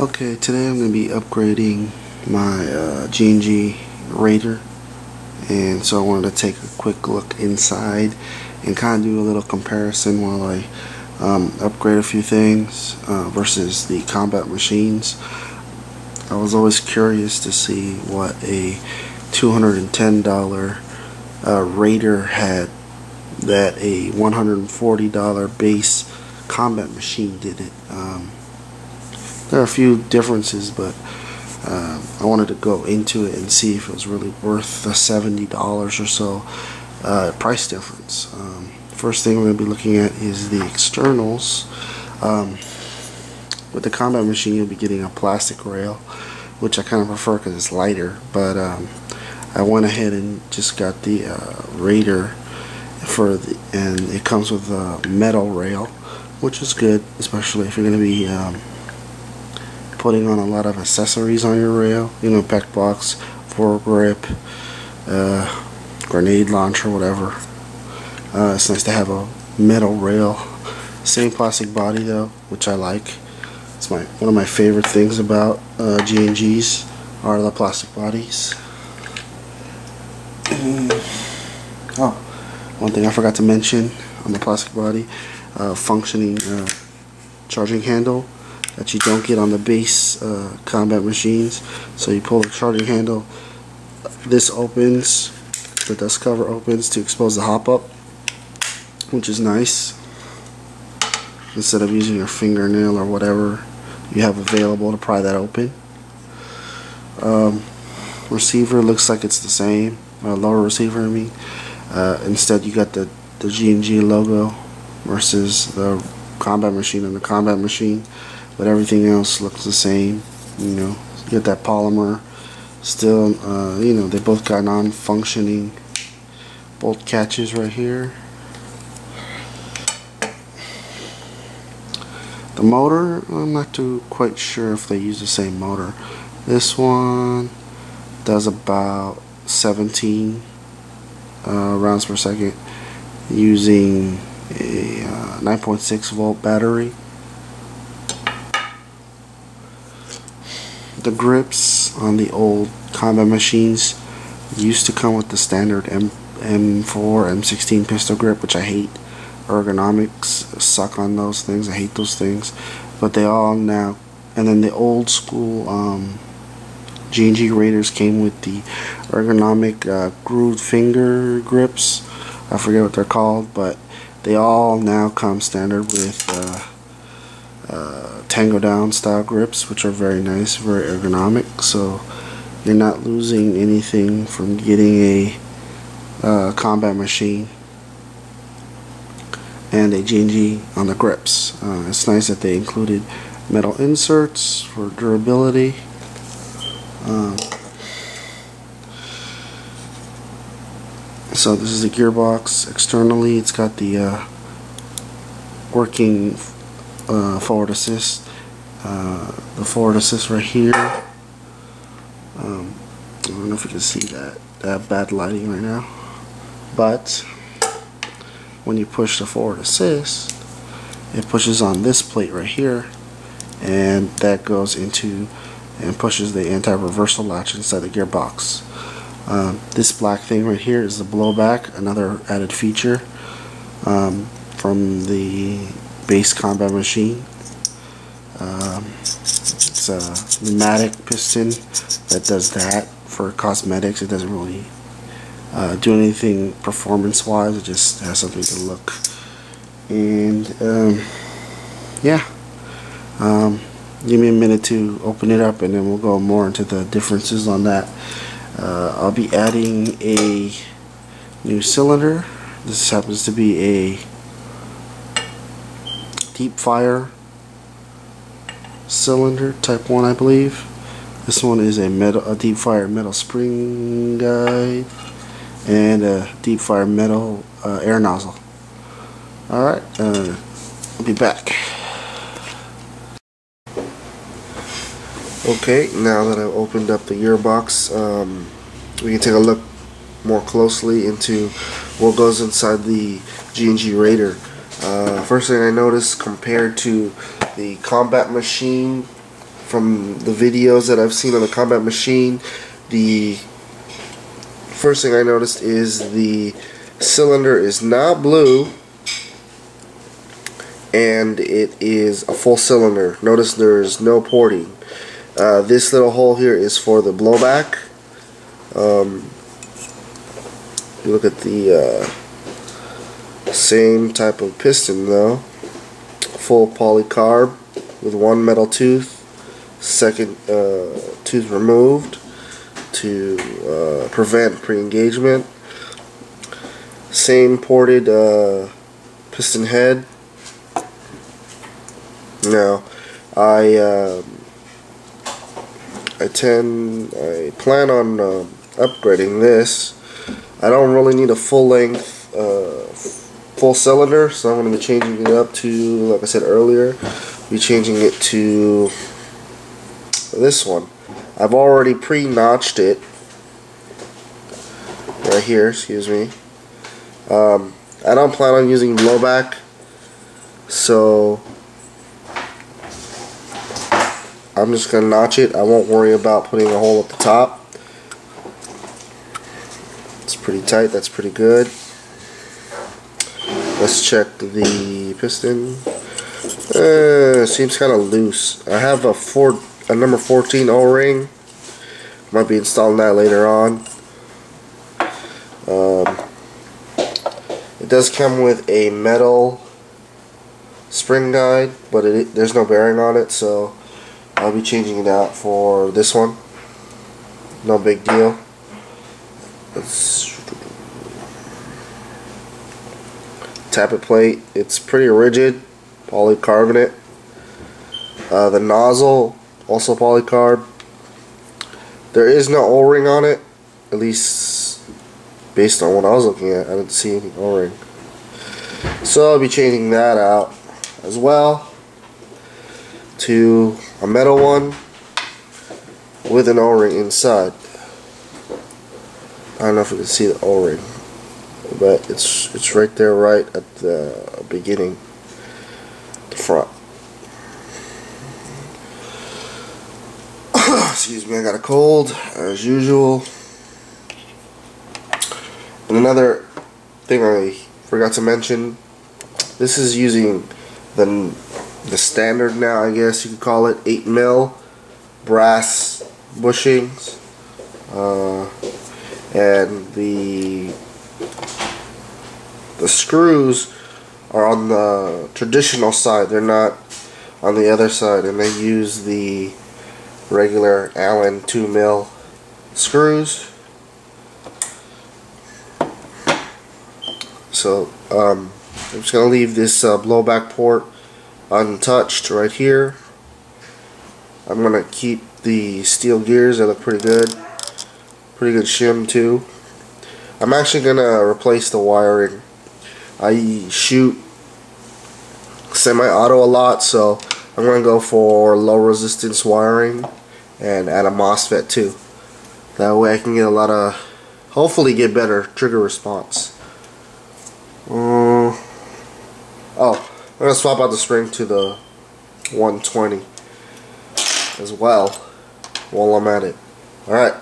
Okay, today I'm going to be upgrading my G&G Raider, and so I wanted to take a quick look inside and kind of do a little comparison while I upgrade a few things versus the combat machines. I was always curious to see what a $210 Raider had that a $140 base combat machine didn't. There are a few differences, but I wanted to go into it and see if it was really worth the $70 or so price difference. First thing we're going to be looking at is the externals. With the combat machine, you'll be getting a plastic rail, which I kind of prefer because it's lighter, but I went ahead and just got the Raider and it comes with a metal rail, which is good, especially if you're going to be putting on a lot of accessories on your rail, pec box, foregrip, grenade launcher, whatever. It's nice to have a metal rail. Same plastic body though, which I like. It's one of my favorite things about G&Gs are the plastic bodies. Oh, one thing I forgot to mention on the plastic body, functioning charging handle that you don't get on the base combat machines. So you pull the charging handle, this opens, the dust cover opens to expose the hop up, which is nice, instead of using your fingernail or whatever you have available to pry that open. Receiver looks like it's the same, lower receiver I mean. Instead you got the G&G logo versus the combat machine and the combat machine, but everything else looks the same. You get that polymer still. They both got non-functioning bolt catches right here. The motor, I'm not too quite sure if they use the same motor. This one does about 17 rounds per second using a 9.6 volt battery. The grips on the old combat machines used to come with the standard M4, M16 pistol grip, which I hate. Ergonomics suck on those things. I hate those things. But they all now, and then the old school G&G Raiders came with the ergonomic grooved finger grips. I forget what they're called, but they all now come standard with Tango Down style grips, which are very nice, very ergonomic, so you're not losing anything from getting a combat machine and a G&G on the grips. It's nice that they included metal inserts for durability. So this is the gearbox. Externally it's got the working forward assist. The forward assist right here. I don't know if you can see that. I have bad lighting right now. But when you push the forward assist, it pushes on this plate right here, and that goes into and pushes the anti-reversal latch inside the gearbox. This black thing right here is the blowback, another added feature from the base combat machine. It's a pneumatic piston that does that for cosmetics. It doesn't really do anything performance wise, it just has something to look. And yeah, give me a minute to open it up and then we'll go more into the differences on that. I'll be adding a new cylinder. This happens to be a deep fire cylinder, type 1 I believe. This one is a deep fire metal spring guide and a deep fire metal air nozzle. Alright, I'll be back. Okay, now that I've opened up the gearbox, we can take a look more closely into what goes inside the G&G Raider. First thing I noticed compared to the combat machine from the videos that I've seen on the Combat Machine, the first thing I noticed is the cylinder is not blue, and it is a full cylinder. Notice there's no porting. This little hole here is for the blowback. You look at the same type of piston though. Full polycarb with one metal tooth, second tooth removed to prevent pre-engagement. Same ported piston head. Now I plan on upgrading this. I don't really need a full length full cylinder, so I'm going to be changing it up to, like I said earlier, be changing it to this one. I've already pre-notched it right here, excuse me. I don't plan on using blowback, so I'm just going to notch it. I won't worry about putting a hole at the top. It's pretty tight, that's pretty good. Let's check the piston. Seems kind of loose. I have a number 14 O-ring. Might be installing that later on. It does come with a metal spring guide, but there's no bearing on it, so I'll be changing it out for this one. No big deal. Tappet plate, it's pretty rigid, polycarbonate. The nozzle, also polycarb. There is no O-ring on it, at least based on what I was looking at. I didn't see any O-ring. So I'll be changing that out as well to a metal one with an O-ring inside. I don't know if you can see the O-ring, but it's right there, right at the beginning, the front. Excuse me, I got a cold as usual. And another thing I forgot to mention, this is using the standard now, I guess you could call it, 8mm brass bushings, and the screws are on the traditional side, they're not on the other side, and they use the regular Allen 2mm screws. So I'm just going to leave this blowback port untouched right here. I'm going to keep the steel gears, they look pretty good shim too. I'm actually going to replace the wiring. I shoot semi-auto a lot, so I'm going to go for low resistance wiring and add a MOSFET too. That way I can get a lot of, hopefully get better trigger response. Oh, I'm going to swap out the spring to the 120 as well while I'm at it. Alright.